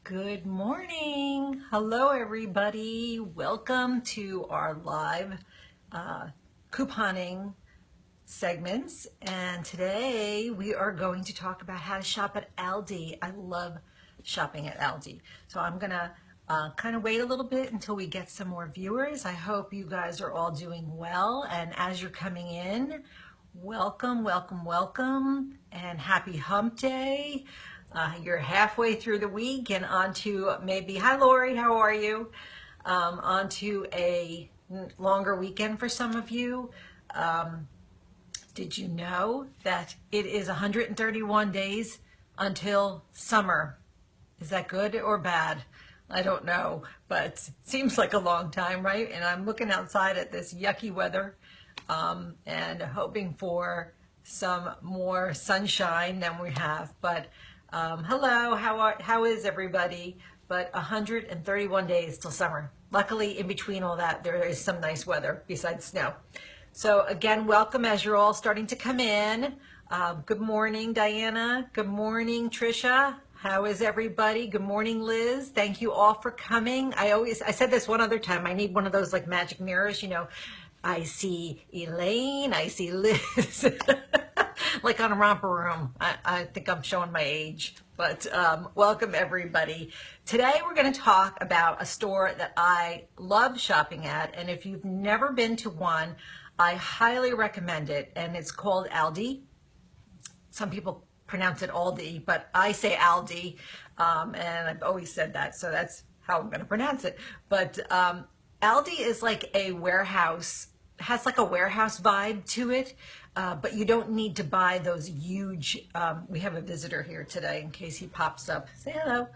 Good morning. Hello, everybody. Welcome to our live couponing segments. And today we are going to talk about how to shop at Aldi. I love shopping at Aldi. So I'm going to kind of wait a little bit until we get some more viewers. I hope you guys are all doing well. And as you're coming in, welcome, welcome, welcome, and happy hump day. You're halfway through the week and onto maybe, hi Lori, how are you? Onto a longer weekend for some of you. Did you know that it is 131 days until summer? Is that good or bad? I don't know, but it seems like a long time, right? And I'm looking outside at this yucky weather and hoping for some more sunshine than we have. But hello, how is everybody? But 131 days till summer. Luckily, in between all that, there is some nice weather besides snow. So again, welcome as you're all starting to come in. Good morning, Diana. Good morning, Trisha. How is everybody? Good morning, Liz. Thank you all for coming. I said this one other time, I need one of those like magic mirrors, you know. I see Elaine, I see Liz, like on a romper room. I think I'm showing my age, but welcome everybody. Today we're going to talk about a store that I love shopping at, and if you've never been to one, I highly recommend it, and it's called Aldi. Some people pronounce it Aldi, but I say Aldi, and I've always said that, so that's how I'm going to pronounce it. But Aldi is like a warehouse, has like a warehouse vibe to it, but you don't need to buy those huge, we have a visitor here today in case he pops up. Say hello.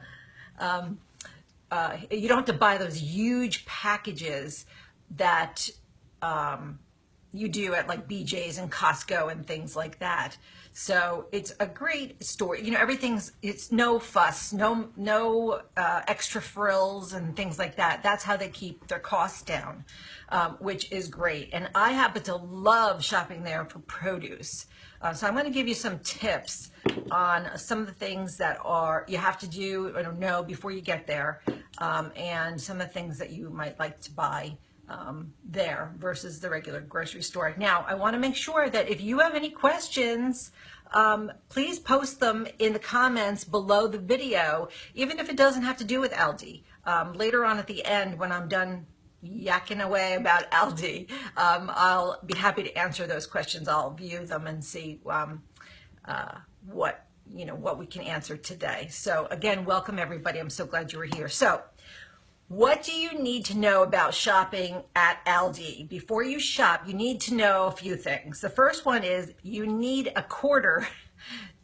You don't have to buy those huge packages that you do at like BJ's and Costco and things like that. So it's a great store. You know, it's no fuss, no extra frills and things like that. That's how they keep their costs down, which is great. And I happen to love shopping there for produce. So I'm going to give you some tips on some of the things that you have to do or know before you get there, and some of the things that you might like to buy there versus the regular grocery store. Now, I want to make sure that if you have any questions, please post them in the comments below the video, even if it doesn't have to do with Aldi. Later on at the end, when I'm done yakking away about Aldi, I'll be happy to answer those questions. I'll view them and see what we can answer today. So again, welcome everybody. I'm so glad you were here. So what do you need to know about shopping at Aldi? Before you shop, you need to know a few things. The first one is you need a quarter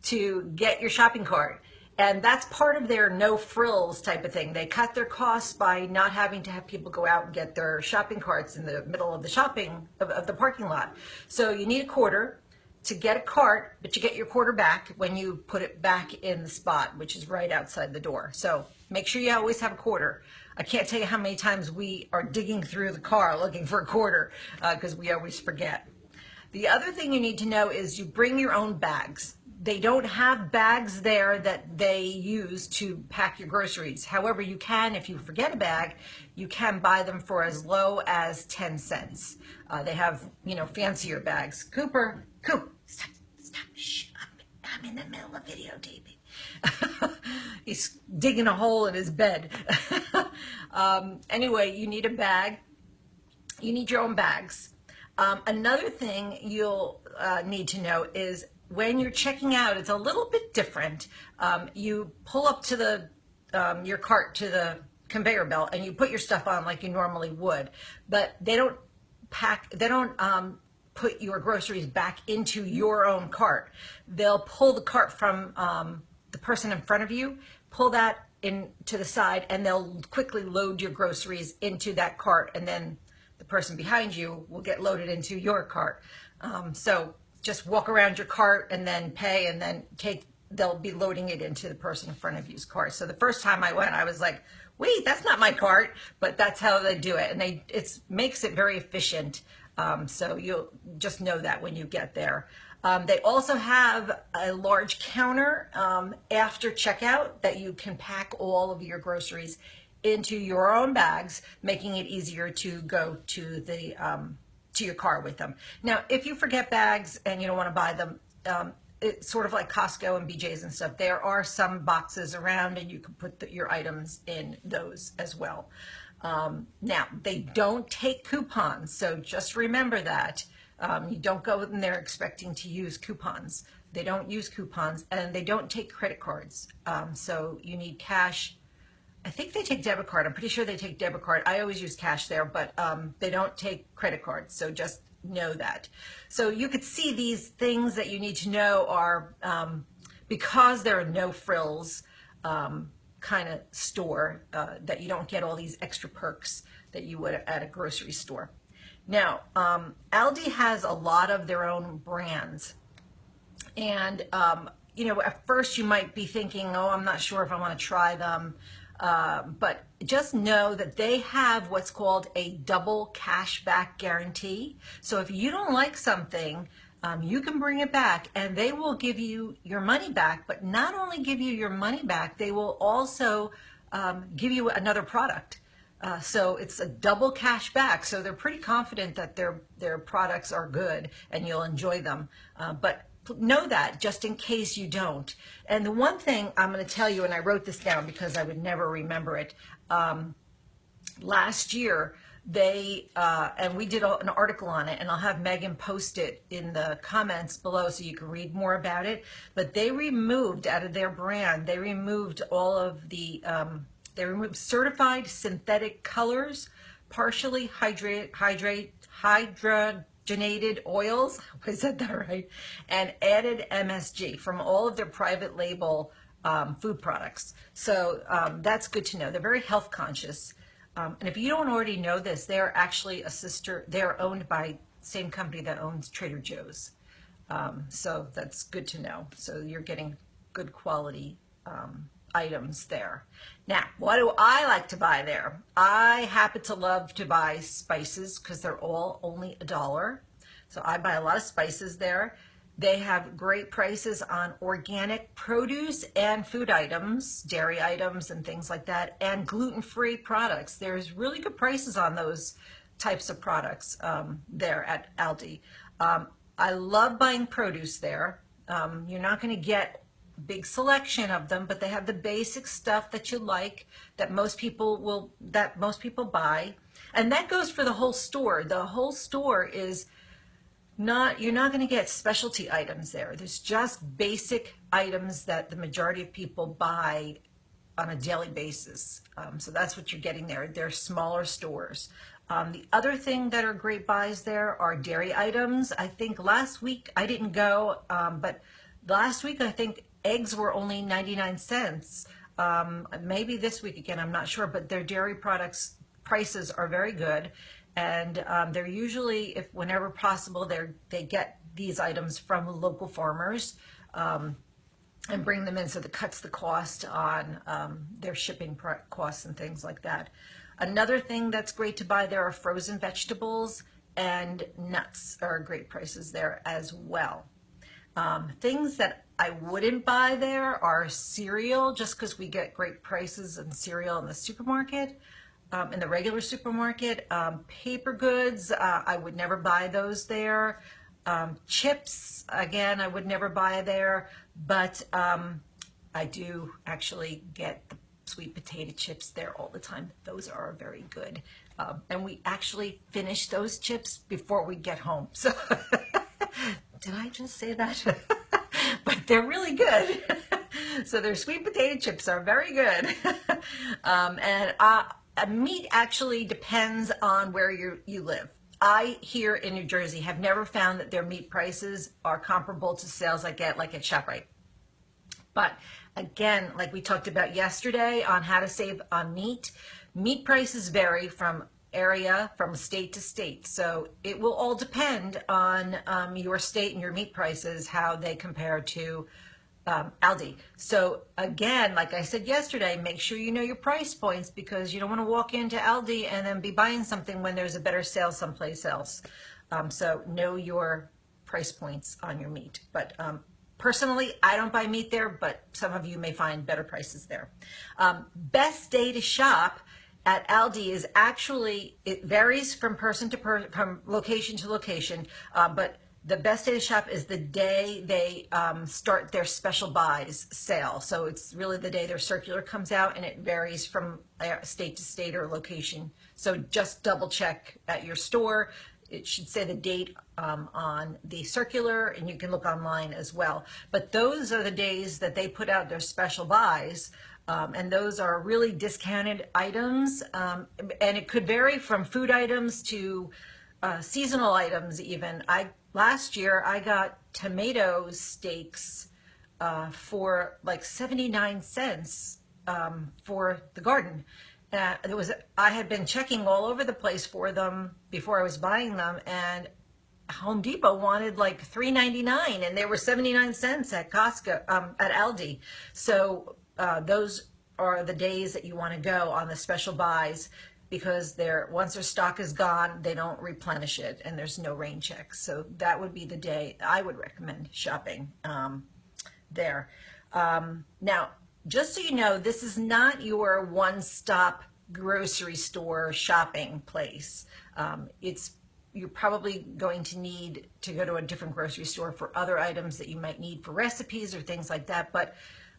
to get your shopping cart. And that's part of their no frills type of thing. They cut their costs by not having to have people go out and get their shopping carts in the middle of the of the parking lot. So you need a quarter to get a cart, but you get your quarter back when you put it back in the spot, which is right outside the door. So make sure you always have a quarter. I can't tell you how many times we are digging through the car looking for a quarter because we always forget. The other thing you need to know is you bring your own bags. They don't have bags there that they use to pack your groceries. However, you can, if you forget a bag, you can buy them for as low as 10 cents. They have, fancier bags. Coop, stop, shh, I'm in the middle of videotaping. He's digging a hole in his bed. Anyway, you need a bag. You need your own bags. Another thing you'll need to know is when you're checking out, it's a little bit different. You pull up to your cart to the conveyor belt and you put your stuff on like you normally would, but they don't put your groceries back into your own cart. They'll pull the cart from the person in front of you, pull that in to the side, and they'll quickly load your groceries into that cart, and then the person behind you will get loaded into your cart. So just walk around your cart and then pay, and then they'll be loading it into the person in front of you's cart. So the first time I went, I was like, wait, that's not my cart, but that's how they do it. And it makes it very efficient. So you'll just know that when you get there. They also have a large counter after checkout that you can pack all of your groceries into your own bags, making it easier to go to the to your car with them. Now, if you forget bags and you don't want to buy them, it's sort of like Costco and BJ's and stuff. There are some boxes around, and you can put your items in those as well. Now, they don't take coupons, so just remember that. You don't go in there expecting to use coupons. They don't use coupons, and they don't take credit cards. So you need cash. I think they take debit card. I'm pretty sure they take debit card. I always use cash there, but they don't take credit cards. So just know that. So you could see these things that you need to know are, because there are no frills kind of store, that you don't get all these extra perks that you would at a grocery store. Now, Aldi has a lot of their own brands. And, you know, at first you might be thinking, oh, I'm not sure if I want to try them. But just know that they have what's called a double cashback guarantee. So if you don't like something, you can bring it back and they will give you your money back. But not only give you your money back, they will also give you another product. So it's a double cash back. So they're pretty confident that their products are good and you'll enjoy them. But know that just in case you don't. And the one thing I'm going to tell you, and I wrote this down because I would never remember it. Last year, they, and we did an article on it, and I'll have Megan post it in the comments below so you can read more about it. But they removed out of their brand, they removed all of the, they removed certified synthetic colors, partially hydrogenated oils, I said that right, and added MSG from all of their private label food products. So that's good to know. They're very health conscious. And if you don't already know this, they're actually they're owned by the same company that owns Trader Joe's. So that's good to know. So you're getting good quality items there. Now, what do I like to buy there? I happen to love to buy spices because they're all only $1. So I buy a lot of spices there. They have great prices on organic produce and food items, dairy items and things like that, and gluten-free products. There's really good prices on those types of products there at Aldi. I love buying produce there. You're not going to get big selection of them, but they have the basic stuff that you like, that most people buy. And that goes for the whole store. The whole store is you're not going to get specialty items there. There's just basic items that the majority of people buy on a daily basis. So that's what you're getting there. They're smaller stores. The other thing that are great buys there are dairy items. I think last week, I didn't go, but last week I think eggs were only 99 cents. Maybe this week again, I'm not sure, but their dairy products prices are very good. And they're usually, whenever possible, they get these items from local farmers and bring them in, so that cuts the cost on their shipping costs and things like that. Another thing that's great to buy there are frozen vegetables, and nuts are great prices there as well. Things that I wouldn't buy there are cereal, just because we get great prices in cereal in the supermarket. In the regular supermarket. Paper goods, I would never buy those there. Chips, again, I would never buy there, but I do actually get the sweet potato chips there all the time. Those are very good. And we actually finish those chips before we get home. So, did I just say that? But they're really good. So their sweet potato chips are very good. Meat actually depends on where you live. I, here in New Jersey, have never found that their meat prices are comparable to sales I get like at ShopRite. But again, like we talked about yesterday on how to save on meat, meat prices vary from state to state. So it will all depend on your state and your meat prices, how they compare to Aldi. So again, like I said yesterday, make sure you know your price points, because you don't want to walk into Aldi and then be buying something when there's a better sale someplace else. So know your price points on your meat. But personally, I don't buy meat there, but some of you may find better prices there. Best day to shop at Aldi is actually, it varies from person to person, from location to location, but the best day to shop is the day they start their special buys sale. So it's really the day their circular comes out, and it varies from state to state or location. So just double check at your store. It should say the date on the circular, and you can look online as well. But those are the days that they put out their special buys. And those are really discounted items, and it could vary from food items to seasonal items even. Last year I got tomato steaks for like 79 cents for the garden. I had been checking all over the place for them before I was buying them, and Home Depot wanted like $3.99, and they were 79 cents at Costco, at Aldi. So those are the days that you want to go on the special buys, because once their stock is gone, they don't replenish it, and there's no rain checks. So that would be the day I would recommend shopping there. Now, just so you know, this is not your one-stop grocery store shopping place. You're probably going to need to go to a different grocery store for other items that you might need for recipes or things like that. But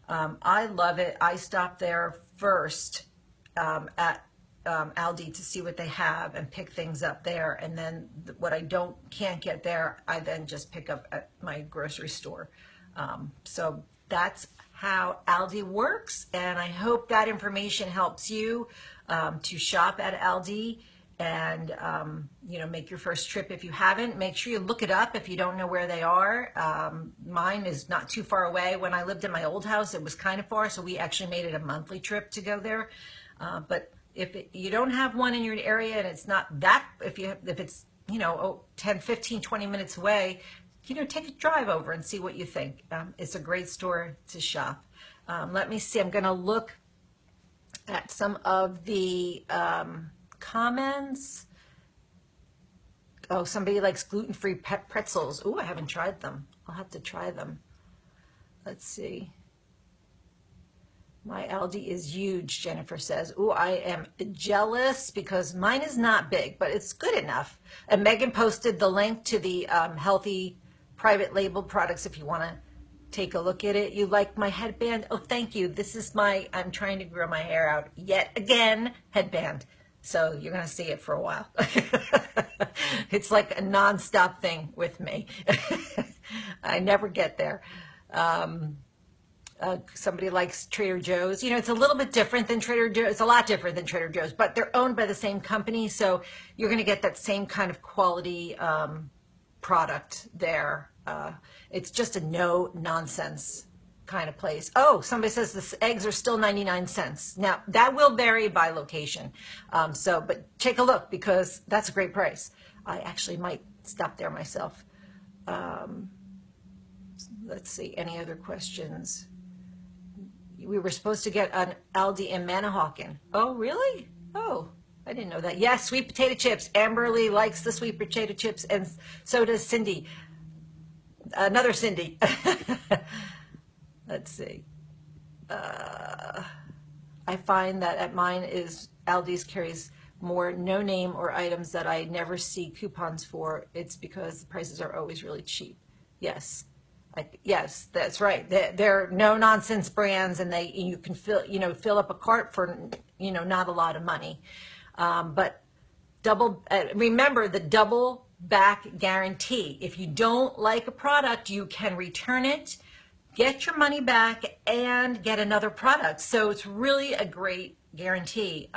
I love it. I stop there first at Aldi to see what they have and pick things up there. And then what I can't get there, I then just pick up at my grocery store. So that's how Aldi works. And I hope that information helps you to shop at Aldi and, make your first trip. If you haven't, make sure you look it up if you don't know where they are. Mine is not too far away. When I lived in my old house, it was kind of far, so we actually made it a monthly trip to go there. But if you don't have one in your area, and it's not that, if it's 10, 15, 20 minutes away, take a drive over and see what you think. It's a great store to shop. Let me see. I'm going to look at some of the comments. Oh, somebody likes gluten-free pretzels. Ooh, I haven't tried them. I'll have to try them. Let's see. My Aldi is huge, Jennifer says. Ooh, I am jealous because mine is not big, but it's good enough. And Megan posted the link to the healthy private label products if you want to take a look at it. You like my headband? Oh, thank you. This is I'm trying to grow my hair out yet again headband. So you're going to see it for a while. It's like a nonstop thing with me. I never get there. Somebody likes Trader Joe's. It's a little bit different than Trader Joe's. It's a lot different than Trader Joe's, but they're owned by the same company. So you're going to get that same kind of quality product there. It's just a no nonsense kind of place. Oh, somebody says the eggs are still 99 cents. Now that will vary by location. But take a look, because that's a great price. I actually might stop there myself. Let's see, any other questions? We were supposed to get an Aldi in Manahawkin. Oh, really? Oh, I didn't know that. Yes, sweet potato chips. Amberly likes the sweet potato chips, and so does Cindy. Another Cindy. Let's see. I find that at mine is Aldi's carries more no-name or items that I never see coupons for. It's because the prices are always really cheap. Yes. Yes, that's right. They're no-nonsense brands, and you can fill up a cart for not a lot of money. But remember the double back guarantee. If you don't like a product, you can return it, get your money back, and get another product. So it's really a great guarantee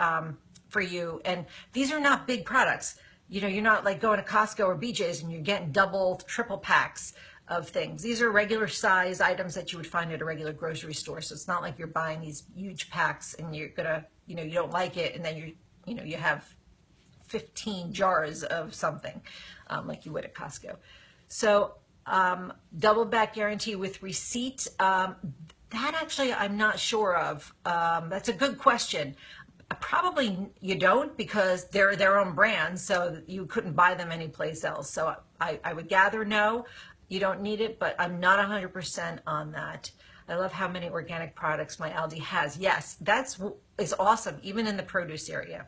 for you. And these are not big products. You're not like going to Costco or BJ's and you're getting double, triple packs of things. These are regular size items that you would find at a regular grocery store. So it's not like you're buying these huge packs and you're gonna, you don't like it, and then you have 15 jars of something like you would at Costco. So double back guarantee with receipt, that actually I'm not sure of. That's a good question. Probably you don't, because they're their own brand, so you couldn't buy them anyplace else. So I would gather no, you don't need it, but I'm not 100% on that. I love how many organic products my Aldi has. Yes, is awesome, even in the produce area.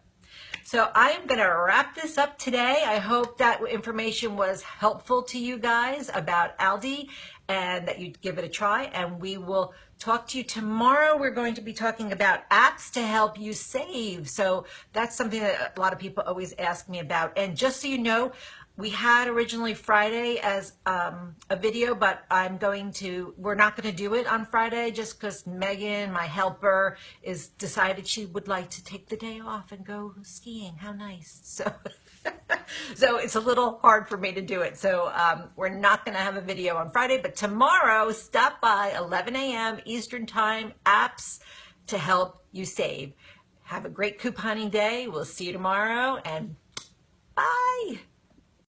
So I am going to wrap this up today. I hope that information was helpful to you guys about Aldi and that you'd give it a try. And we will talk to you tomorrow. We're going to be talking about apps to help you save. So that's something that a lot of people always ask me about. And just so you know, we had originally Friday as a video, but we're not going to do it on Friday just because Megan, my helper, decided she would like to take the day off and go skiing. How nice. So, so it's a little hard for me to do it. So we're not going to have a video on Friday, but tomorrow, stop by 11 a.m. Eastern Time, apps to help you save. Have a great couponing day. We'll see you tomorrow, and bye.